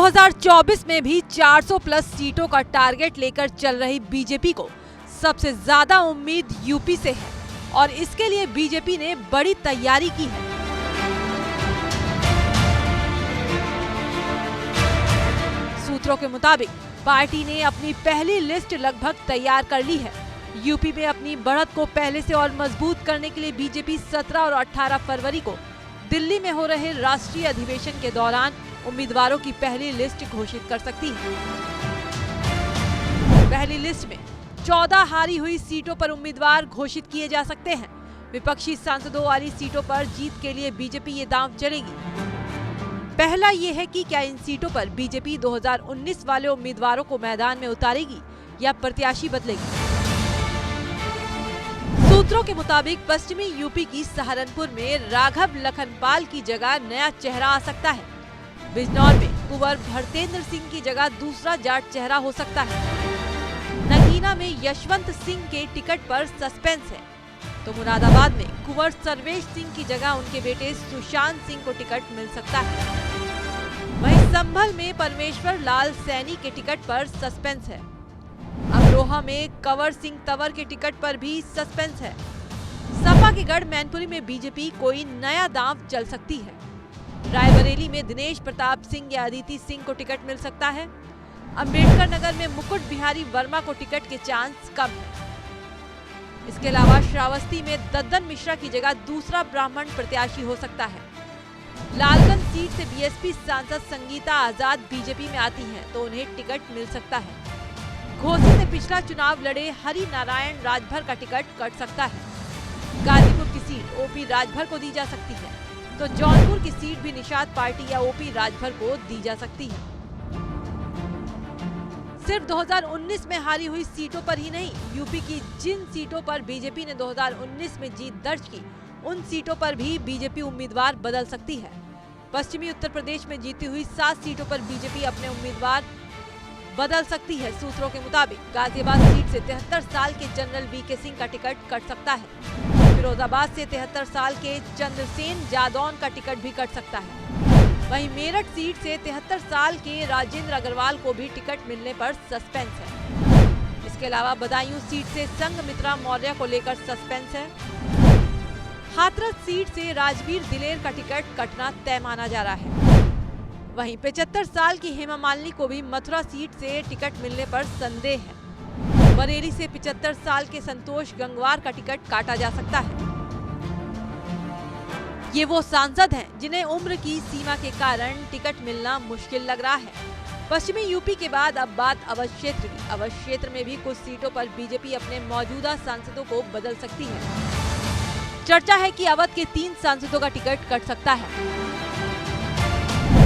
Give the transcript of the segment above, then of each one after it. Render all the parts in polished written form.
2024 में भी 400 प्लस सीटों का टारगेट लेकर चल रही बीजेपी को सबसे ज्यादा उम्मीद यूपी से है और इसके लिए बीजेपी ने बड़ी तैयारी की है। सूत्रों के मुताबिक पार्टी ने अपनी पहली लिस्ट लगभग तैयार कर ली है। यूपी में अपनी बढ़त को पहले से और मजबूत करने के लिए बीजेपी 17 और 18 फरवरी को दिल्ली में हो रहे राष्ट्रीय अधिवेशन के दौरान उम्मीदवारों की पहली लिस्ट घोषित कर सकती है। पहली लिस्ट में 14 हारी हुई सीटों पर उम्मीदवार घोषित किए जा सकते हैं। विपक्षी सांसदों वाली सीटों पर जीत के लिए बीजेपी ये दांव चलेगी। पहला ये है कि क्या इन सीटों पर बीजेपी 2019 वाले उम्मीदवारों को मैदान में उतारेगी या प्रत्याशी बदलेगी। सूत्रों के मुताबिक पश्चिमी यूपी की सहारनपुर में राघव लखनपाल की जगह नया चेहरा आ सकता है। बिजनौर में कुंवर भरतेंद्र सिंह की जगह दूसरा जाट चेहरा हो सकता है। नगीना में यशवंत सिंह के टिकट पर सस्पेंस है, तो मुरादाबाद में कुंवर सर्वेश सिंह की जगह उनके बेटे सुशांत सिंह को टिकट मिल सकता है। वहीं संभल में परमेश्वर लाल सैनी के टिकट पर सस्पेंस है। अमरोहा में कंवर सिंह तंवर के टिकट पर भी सस्पेंस है। सपा के गढ़ मैनपुरी में बीजेपी कोई नया दांव चल सकती है। रायबरेली में दिनेश प्रताप सिंह या अदिति सिंह को टिकट मिल सकता है। अंबेडकर नगर में मुकुट बिहारी वर्मा को टिकट के चांस कम है। इसके अलावा श्रावस्ती में दद्दन मिश्रा की जगह दूसरा ब्राह्मण प्रत्याशी हो सकता है। लालगंज सीट से बीएसपी सांसद संगीता आजाद बीजेपी में आती हैं, तो उन्हें टिकट मिल सकता है। घोसी से पिछला चुनाव लड़े हरि नारायण राजभर का टिकट कट सकता है। गाजीपुर की सीट ओपी राजभर को दी जा सकती है, तो जौनपुर की सीट भी निषाद पार्टी या ओपी राजभर को दी जा सकती है। सिर्फ 2019 में हारी हुई सीटों पर ही नहीं, यूपी की जिन सीटों पर बीजेपी ने 2019 में जीत दर्ज की, उन सीटों पर भी बीजेपी उम्मीदवार बदल सकती है। पश्चिमी उत्तर प्रदेश में जीती हुई 7 सीटों पर बीजेपी अपने उम्मीदवार बदल सकती है। सूत्रों के मुताबिक गाजियाबाद सीट से 73 साल के जनरल वीके सिंह का टिकट कट सकता है। फिरोजाबाद से 73 साल के चंद्रसेन जादौन का टिकट भी कट सकता है। वहीं मेरठ सीट से 73 साल के राजेंद्र अग्रवाल को भी टिकट मिलने पर सस्पेंस है। इसके अलावा बदायूं सीट से संघमित्रा मौर्य को लेकर सस्पेंस है। हाथरस सीट से राजवीर दिलेर का टिकट कटना तय माना जा रहा है। वहीं 75 साल की हेमा मालिनी को भी मथुरा सीट से टिकट मिलने पर संदेह है। बरेली से 75 साल के संतोष गंगवार का टिकट काटा जा सकता है। ये वो सांसद हैं जिन्हें उम्र की सीमा के कारण टिकट मिलना मुश्किल लग रहा है। पश्चिमी यूपी के बाद अब बात अवध क्षेत्र की। अवध क्षेत्र में भी कुछ सीटों पर बीजेपी अपने मौजूदा सांसदों को बदल सकती है। चर्चा है कि अवध के 3 सांसदों का टिकट कट सकता है।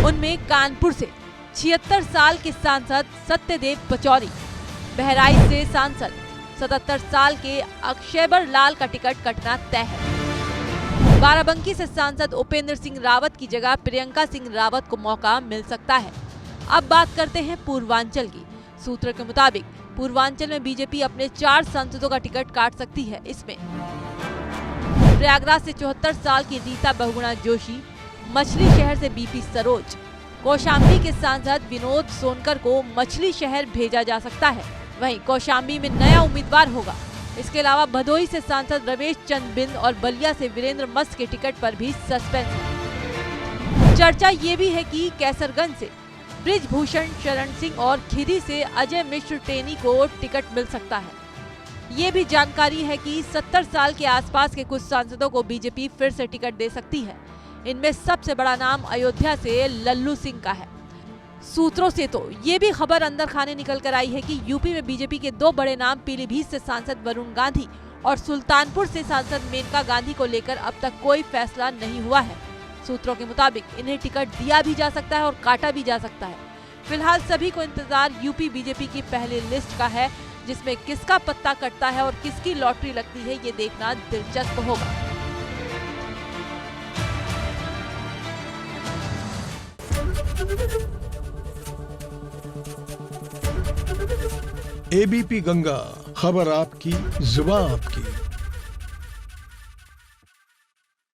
उनमें कानपुर से 76 साल के सांसद सत्यदेव पचौरी, बहराइच से सांसद 77 साल के अक्षयबर लाल का टिकट कटना तय है। बाराबंकी से सांसद उपेंद्र सिंह रावत की जगह प्रियंका सिंह रावत को मौका मिल सकता है। अब बात करते हैं पूर्वांचल की। सूत्रों के मुताबिक पूर्वांचल में बीजेपी अपने 4 सांसदों का टिकट काट सकती है। इसमें प्रयागराज से 74 साल की रीता बहुगुणा जोशी, मछली शहर से बीपी सरोज, कौशाम्बी के सांसद विनोद सोनकर को मछली शहर भेजा जा सकता है। वहीं कौशाम्बी में नया उम्मीदवार होगा। इसके अलावा भदोही से सांसद रमेश चंद बिंद और बलिया से वीरेंद्र मस्त के टिकट पर भी सस्पेंस है। चर्चा ये भी है कि कैसरगंज से ब्रिजभूषण शरण सिंह और खिरी से अजय मिश्र टेनी को टिकट मिल सकता है। ये भी जानकारी है कि 70 साल के आसपास के कुछ सांसदों को बीजेपी फिर से टिकट दे सकती है। इनमें सबसे बड़ा नाम अयोध्या से लल्लू सिंह का है। सूत्रों से तो ये भी खबर अंदर खाने निकल कर आई है कि यूपी में बीजेपी के 2 बड़े नाम पीलीभीत से सांसद वरुण गांधी और सुल्तानपुर से सांसद मेनका गांधी को लेकर अब तक कोई फैसला नहीं हुआ है। सूत्रों के मुताबिक इन्हें टिकट दिया भी जा सकता है और काटा भी जा सकता है। फिलहाल सभी को इंतजार यूपी बीजेपी की पहली लिस्ट का है, जिसमें किसका पत्ता कटता है और किसकी लॉटरी लगती है, ये देखना दिलचस्प होगा। एबीपी गंगा, खबर आपकी, जुबान आपकी।